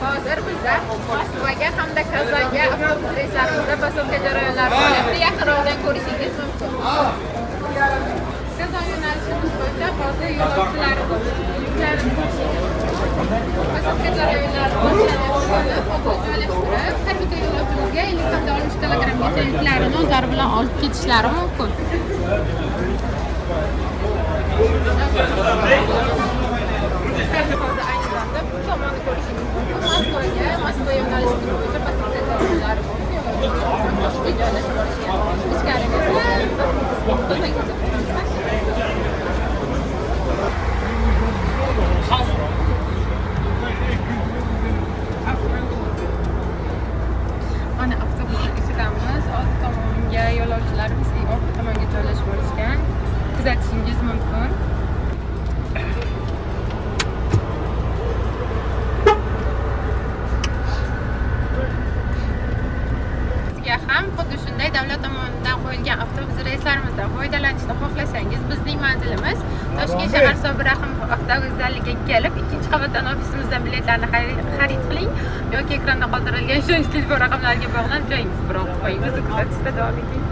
Hozir bizda Moskvaga hamda Kazanga avtobus reyslarimizda posyolka jarayonlari faoliyatini yaqinroqdan ko'rishingiz mumkin. Kazan yo'nalishimiz bo'yicha hozir yo'lovchilarimiz yuklarni posyolka jarayonlari boshlanib, har bitta yo'lovchimizga 50 hamda 60 kilogrammgacha yuklarini o'zlari bilan olib ketishlari mumkin. Hozir ayni damda bu tomonni ko'rishingiz mumkin. Moskva yo'nalishimiz bo'yicha posyolka jarayonlari joylashib olishgan. Ichkarida mana avtobusning ichidamiz. Old tomonga yo'lovchilarimiz orqa tomonga joylashib olishgan. Kuzatishingiz mumkin. Ham xuddi shunday davlat tomonidan qo'yilgan avtobus reyslarimizdan foydalanishni xohlasangiz, bizning manzilimiz Toshkent shahar Sobir Rahimov avtovokzaliga kelib, ikkinchi qavatdan ofisimizdan biletlarni xarid qiling yoki ekranda qoldirilgan ishonchli telefon raqamlariga bog'lanib joyingizni biroq qo'ying. Bizni kuzatishda davom eting.